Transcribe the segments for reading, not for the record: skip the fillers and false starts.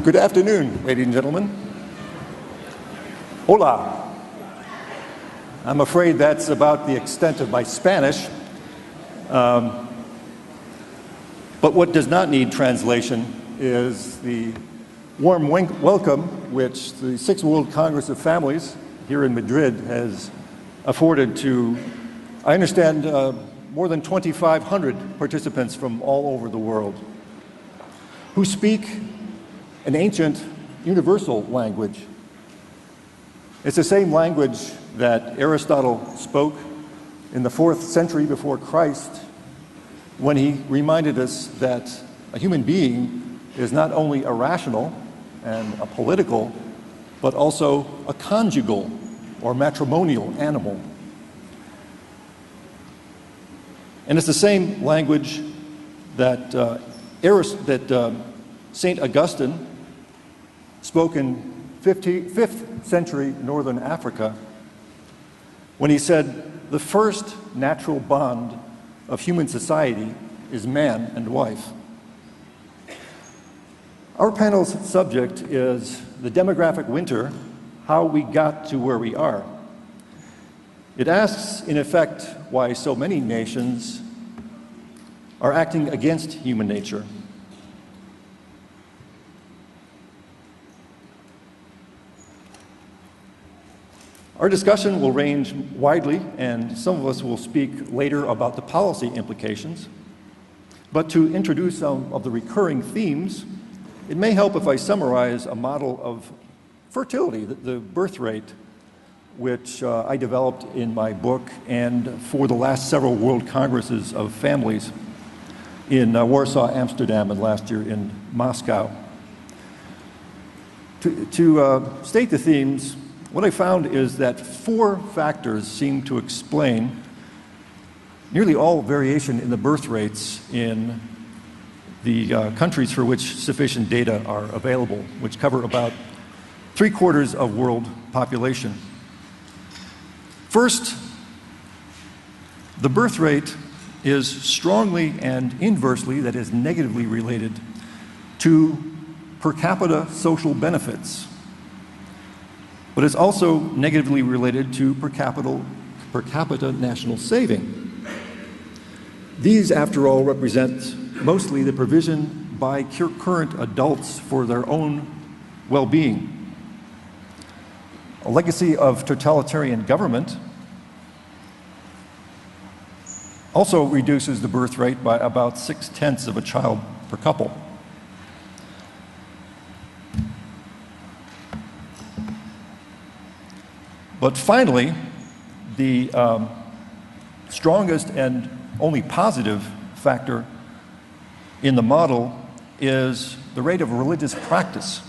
Good afternoon, ladies and gentlemen. Hola. I'm afraid that's about the extent of my Spanish. But what does not need translation is the warm welcome which the Sixth World Congress of Families here in Madrid has afforded to, I understand, more than 2,500 participants from all over the world who speak an ancient universal language. It's the same language that Aristotle spoke in the 4th century before Christ when he reminded us that a human being is not only a rational and a political, but also a conjugal or matrimonial animal. And it's the same language that St. Augustine spoke in 5th century northern Africa when he said, the first natural bond of human society is man and wife. Our panel's subject is the demographic winter, how we got to where we are. It asks, in effect, why so many nations are acting against human nature. Our discussion will range widely, and some of us will speak later about the policy implications. But to introduce some of the recurring themes, it may help if I summarize a model of fertility, the birth rate, which I developed in my book and for the last several World Congresses of Families in Warsaw, Amsterdam, and last year in Moscow. To state the themes, what I found is that 4 factors seem to explain nearly all variation in the birth rates in the countries for which sufficient data are available, which cover about 3/4 of world population. First, the birth rate is strongly and inversely, that is negatively related to per capita social benefits, but it's also negatively related to per capita national saving. These, after all, represent mostly the provision by current adults for their own well-being. A legacy of totalitarian government also reduces the birth rate by about 6/10 of a child per couple. But finally, the strongest and only positive factor in the model is the rate of religious practice.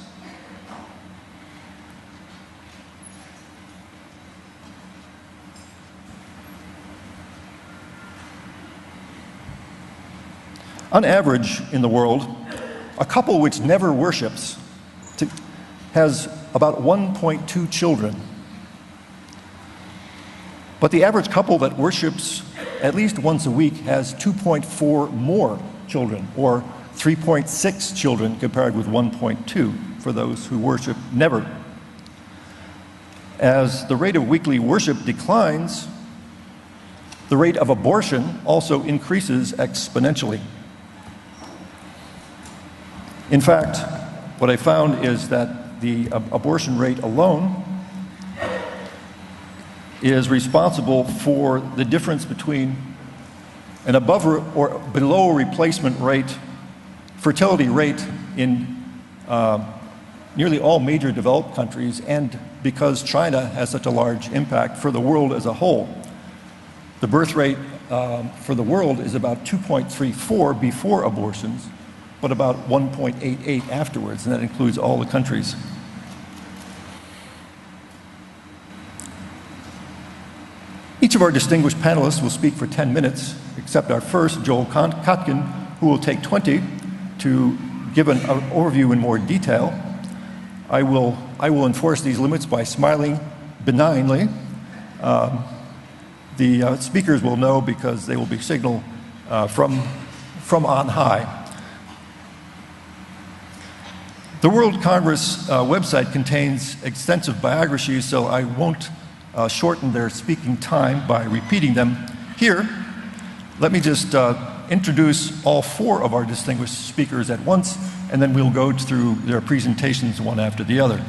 On average in the world, a couple which never worships has about 1.2 children. But the average couple that worships at least once a week has 2.4 more children, or 3.6 children compared with 1.2 for those who worship never. As the rate of weekly worship declines, the rate of abortion also increases exponentially. In fact, what I found is that the abortion rate alone is responsible for the difference between an above or below replacement rate, fertility rate in nearly all major developed countries, and because China has such a large impact for the world as a whole. The birth rate for the world is about 2.34 before abortions, but about 1.88 afterwards, and that includes all the countries. Each of our distinguished panelists will speak for 10 minutes, except our first, Joel Kotkin, who will take 20 to give an overview in more detail. I will enforce these limits by smiling benignly. The speakers will know because they will be signaled from on high. The World Congress website contains extensive biographies, so I won't shorten their speaking time by repeating them here. Let me just introduce all four of our distinguished speakers at once, and then we'll go through their presentations one after the other.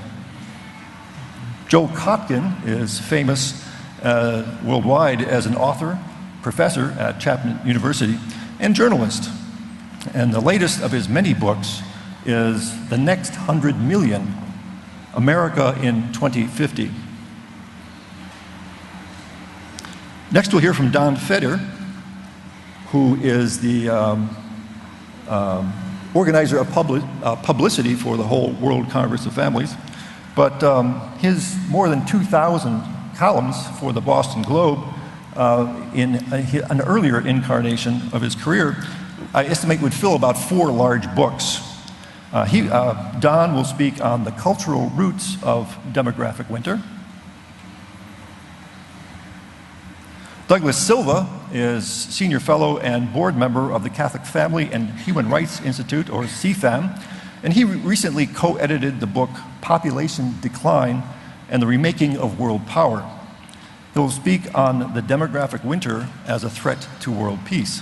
Joe Kotkin is famous worldwide as an author, professor at Chapman University, and journalist. And the latest of his many books is The Next 100 Million, America in 2050. Next we'll hear from Don Feder, who is the organizer of publicity for the whole World Congress of Families. But his more than 2,000 columns for the Boston Globe in an earlier incarnation of his career, I estimate would fill about 4 large books. Don will speak on the cultural roots of demographic winter. Douglas Silva is Senior Fellow and Board Member of the Catholic Family and Human Rights Institute, or CFAM, and he recently co-edited the book Population Decline and the Remaking of World Power. He'll speak on the demographic winter as a threat to world peace.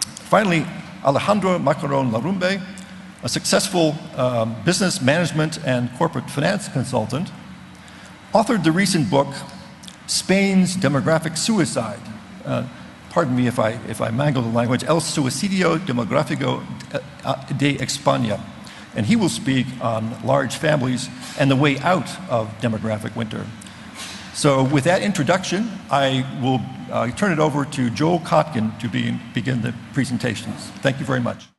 Finally, Alejandro Macaron Larumbe, a successful business management and corporate finance consultant, authored the recent book, Spain's Demographic Suicide. Pardon me if I mangle the language, El Suicidio Demográfico de España. And he will speak on large families and the way out of demographic winter. So with that introduction, I will turn it over to Joel Kotkin to begin the presentations. Thank you very much.